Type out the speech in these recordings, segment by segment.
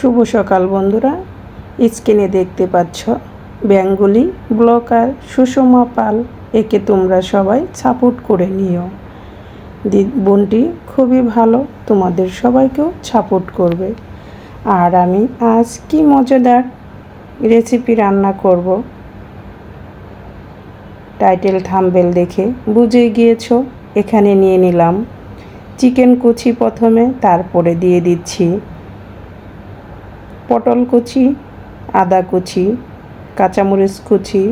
শুভ সকাল বন্ধুরা, স্ক্রিনে দেখতে পাচ্ছ বেঙ্গলি ব্লগার সুষমা পাল। একে তোমরা সবাই সাপোর্ট করে নিও। বোনটি খুবই ভালো, তোমাদের সবাইকেও সাপোর্ট করবে। আর আমি আজ কি মজাদার রেসিপি রান্না করব, টাইটেল থাম্বনেল দেখে বুঝে গিয়েছো। এখানে নিয়ে নিলাম চিকেন কুচি প্রথমে, তারপরে দিয়ে দিচ্ছি পটল কুচি, আদা কুচি, কাঁচামরিচ কুচি,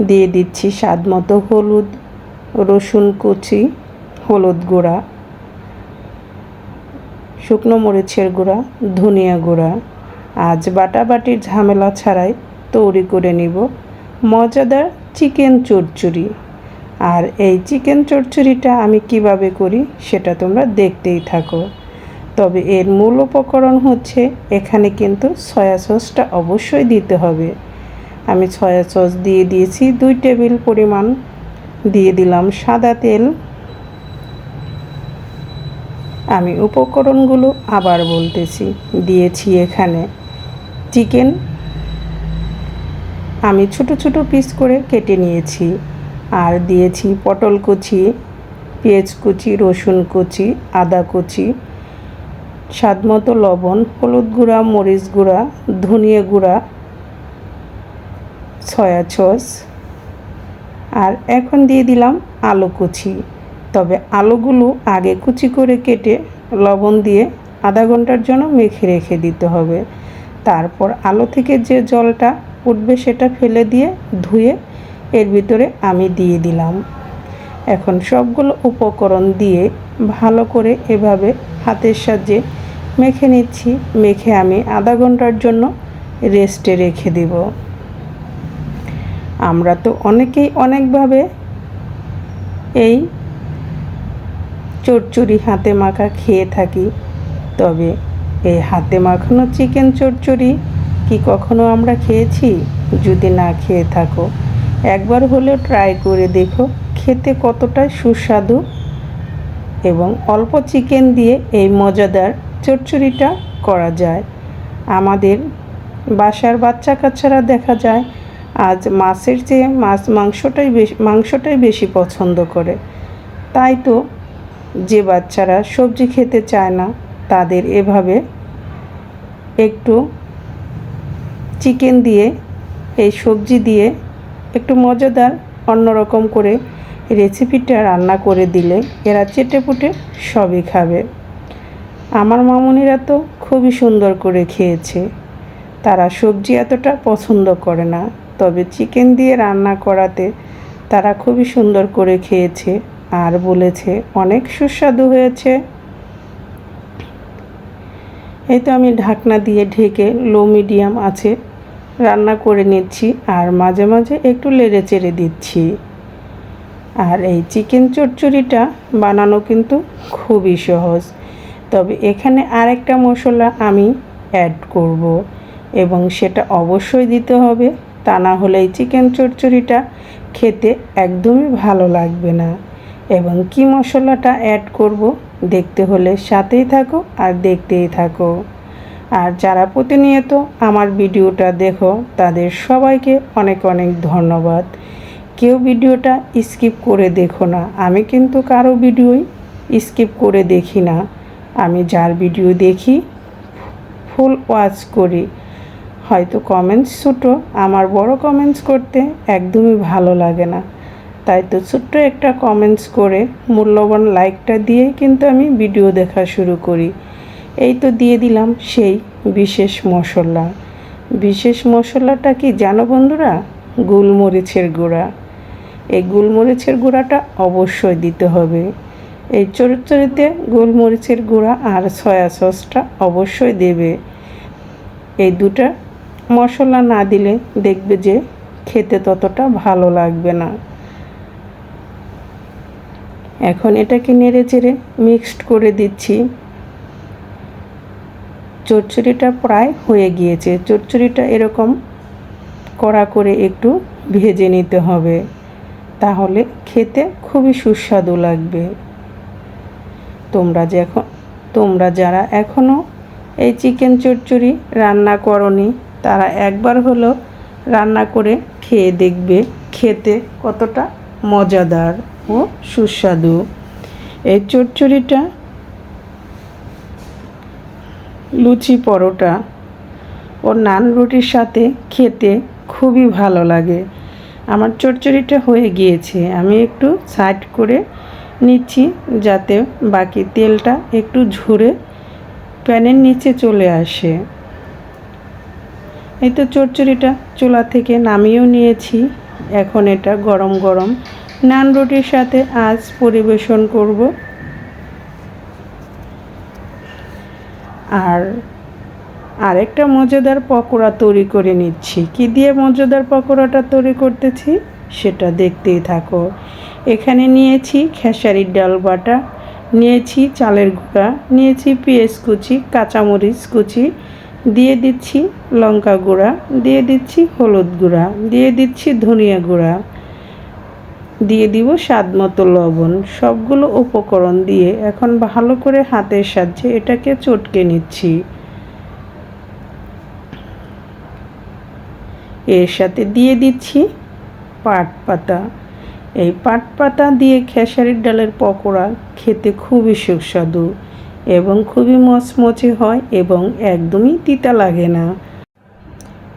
দিয়ে দিচ্ছি স্বাদ মতো হলুদ, রসুন কুচি, হলুদ গুঁড়া, শুকনো মরিচের গুঁড়া, ধনিয়া গুঁড়া। আজ বাটাবাটির ঝামেলা ছাড়াই তৈরি করে নিব মজাদার চিকেন চচ্চড়ি। আর এই চিকেন চচ্চড়িটা আমি কিভাবে করি সেটা তোমরা দেখতেই থাকো। তবে এর মূল উপকরণ হচ্ছে, এখানে কিন্তু সয়া সসটা অবশ্যই দিতে হবে। আমি সয়া সস দিয়ে দিয়েছি 2 টেবিল পরিমাণ, দিয়ে দিলাম সাদা তেল। আমি উপকরণগুলো আবার বলতেছি। দিয়েছি এখানে চিকেন, আমি ছোট ছোট পিস করে কেটে নিয়েছি। আর দিয়েছি পটল কুচি, পেঁয়াজ কুচি, রসুন কুচি, আদা কুচি, স্বাদমতো লবণ, হলুদ গুঁড়া, মরিচ গুঁড়া, ধনিয়া গুঁড়া, সয়া সস। আর এখন দিয়ে দিলাম আলু কুচি। তবে আলুগুলো আগে কুচি করে কেটে লবণ দিয়ে আধা ঘন্টার জন্য মেখে রেখে দিতে হবে। তারপর আলু থেকে যে জলটা উঠবে সেটা ফেলে দিয়ে ধুয়ে এর ভিতরে আমি দিয়ে দিলাম। এখন সবগুলো উপকরণ দিয়ে ভালো করে এভাবে হাতের সাহায্যে মেখে নিচ্ছি। মেখে আমি আধা ঘন্টার জন্য রেস্টে রেখে দেব। আমরা তো অনেকেই অনেকভাবে এই চচ্চড়ি হাতে মাখা খেয়ে থাকি। তবে এই হাতে মাখানো চিকেন চচ্চড়ি কি কখনো আমরা খেয়েছি? যদি না খেয়ে থাকো, একবার হলেও ট্রাই করে দেখো খেতে কতটা সুস্বাদু। এবং অল্প চিকেন দিয়ে এই মজাদার চচ্চড়িটা করা যায়। আমাদের বাসার বাচ্চা কাচ্চারা দেখা যায় আজ মাছের চেয়ে মাংসটাই বেশি পছন্দ করে। তাই তো যে বাচ্চারা সবজি খেতে চায় না, তাদের এভাবে একটু চিকেন দিয়ে, এই সবজি দিয়ে একটু মজাদার অন্যরকম করে রেসিপিটা রান্না করে দিলে এরা চেটেপুটে সবই খাবে। আমার মামুনিরা তো খুবই সুন্দর করে খেয়েছে। তারা সবজি এতটা পছন্দ করে না, তবে চিকেন দিয়ে রান্না করাতে তারা খুবই সুন্দর করে খেয়েছে আর বলেছে অনেক সুস্বাদু হয়েছে। এই তো আমি ঢাকনা দিয়ে ঢেকে লো মিডিয়াম আছে রান্না করে নিচ্ছি, আর মাঝে মাঝে একটু নেড়ে চেড়ে দিচ্ছি। আর এই চিকেন চচ্চড়িটা বানানো কিন্তু খুবই সহজ। তবে এখানে আরেকটা মশলা আমি অ্যাড করব, এবং সেটা অবশ্যই দিতে হবে। তা না হলে এই চিকেন চচ্চড়িটা খেতে একদমই ভালো লাগবে না। এবং কি মশলাটা অ্যাড করব দেখতে হলে সাথেই থাকো আর দেখতেই থাকো। আর যারা প্রতিনিয়ত আমার ভিডিওটা দেখো তাদের সবাইকে অনেক অনেক ধন্যবাদ। কেউ ভিডিওটা স্কিপ করে দেখো না। আমি কিন্তু কারো ভিডিওই স্কিপ করে দেখি না। আমি যার ভিডিও দেখি ফুল ওয়াচ করি। হয়তো কমেন্টস ছোটো, আমার বড় কমেন্টস করতে একদমই ভালো লাগে না। তাই তো ছোট্ট একটা কমেন্টস করে মূল্যবান লাইকটা দিয়েই কিন্তু আমি ভিডিও দেখা শুরু করি। এই তো দিয়ে দিলাম সেই বিশেষ মশলা। বিশেষ মশলাটা কি জানো বন্ধুরা? গোলমরিচের গুঁড়া। এই গোলমরিচের গুঁড়াটা অবশ্যই দিতে হবে। এই চচ্চড়িতে গোলমরিচের গুঁড়া আর সয়া সসটা অবশ্যই দেবে। এই দুটা মশলা না দিলে দেখবে যে খেতে ততটা ভালো লাগবে না। এখন এটাকে নেড়ে চেড়ে মিক্সড করে দিচ্ছি। চচ্চড়িটা প্রায় হয়ে গিয়েছে। চচ্চড়িটা এরকম কড়া করে একটু ভেজে নিতে হবে, তাহলে খেতে খুবই সুস্বাদু লাগবে। তোমরা যারা এখনও এই চিকেন চচ্চড়ি রান্না করনি তারা একবার হলো রান্না করে খেয়ে দেখবে খেতে কতটা মজাদার ও সুস্বাদু। এই চচ্চড়িটা লুচি পরোটা ও নান রুটির সাথে খেতে খুবই ভালো লাগে। আমার চচ্চড়িটা হয়ে গিয়েছে, আমি একটু সাইড করে নিচ্ছি যাতে বাকি তেলটা একটু ঝরে প্যানের নিচে চলে আসে। এই তো চচ্চড়িটা চুলা থেকে নামিয়েও নিয়েছি। এখন এটা গরম গরম নান রুটির সাথে আজ পরিবেশন করব। আর আরেকটা মজাদার পকোড়া তৈরি করে নিচ্ছি। কি দিয়ে মজাদার পকোড়াটা তৈরি করতেছি সেটা দেখতেই থাকো। এখানে নিয়েছি খেসারির ডাল বাটা, নিয়েছি চালের গুঁড়া, নিয়েছি পেঁয়াজ কুচি, কাঁচামরিচ কুচি, দিয়ে দিচ্ছি লঙ্কা গুঁড়া, দিয়ে দিচ্ছি হলুদ গুঁড়া, দিয়ে দিচ্ছি ধনিয়া গুঁড়া, দিয়ে দিব স্বাদ মতো লবণ। সবগুলো উপকরণ দিয়ে এখন ভালো করে হাতের সাহায্যে এটাকে চটকে নিচ্ছি। এর সাথে দিয়ে দিচ্ছি পাট পাতা। এই পাট পাতা দিয়ে খেসারির ডালের পকোড়া খেতে খুবই সুস্বাদু এবং খুবই মচমচে হয় এবং একদমই তিতা লাগে না।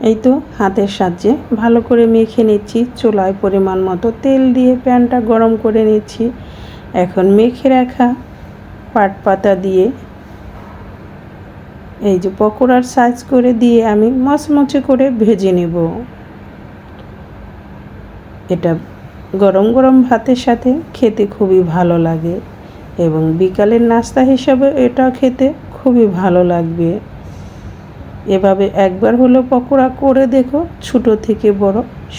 এই তো হাতের সাহায্যে ভালো করে মেখে নিচ্ছি। চুলায় পরিমাণ মতো তেল দিয়ে প্যানটা গরম করে নিচ্ছি। এখন মেখে রাখা পাট পাতা দিয়ে এই যে পকোড়ার সাইজ করে দিয়ে আমি মচমচে করে ভেজে নেব। এটা গরম গরম ভাতের সাথে খেতে খুবই ভালো লাগে এবং বিকালের নাস্তা হিসাবে এটা খেতে খুবই ভালো লাগবে। এভাবে একবার হলো পকোড়া করে দেখো, ছোট থেকে বড়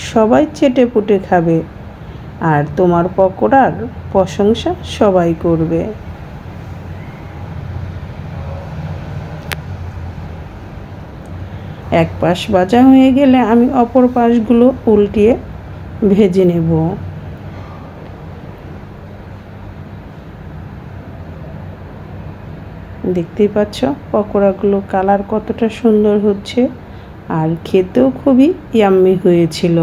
সবাই চেটে পুটে খাবে আর তোমার পকোড়ার প্রশংসা সবাই করবে। এক পাশ ভাজা হয়ে গেলে আমি অপর পাশগুলো উল্টিয়ে ভেজে নেব। দেখতেই পাচ্ছ পকোড়াগুলো কালার কতটা সুন্দর হচ্ছে আর খেতেও খুবই ইয়াম্মি হয়েছিল।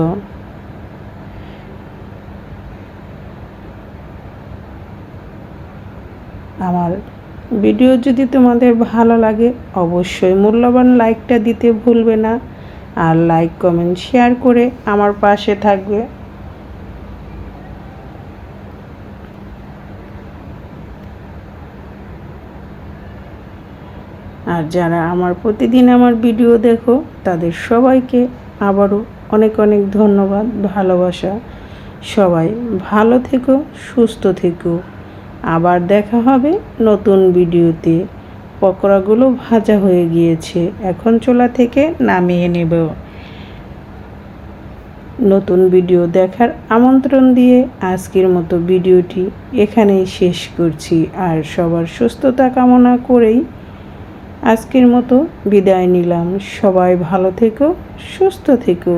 আমার ভিডিও যদি তোমাদের ভালো লাগে অবশ্যই মূল্যবান লাইকটা দিতে ভুলবে না আর লাইক কমেন্ট শেয়ার করে আমার পাশে থাকবে। আর যারা আমার প্রতিদিন আমার ভিডিও দেখো তাদের সবাইকে আবারও অনেক অনেক ধন্যবাদ, ভালোবাসা। সবাই ভালো থেকো, সুস্থ থেকো। আবার দেখা হবে নতুন ভিডিওতে। পকোড়াগুলো ভাজা হয়ে গিয়েছে, এখন চুলা থেকে নামিয়ে নেব। নতুন ভিডিও দেখার আমন্ত্রণ দিয়ে আজকের মতো ভিডিওটি এখানেই শেষ করছি। আর সবার সুস্থতা কামনা করেই আজকের মতো বিদায় নিলাম। সবাই ভালো থেকো, সুস্থ থেকো।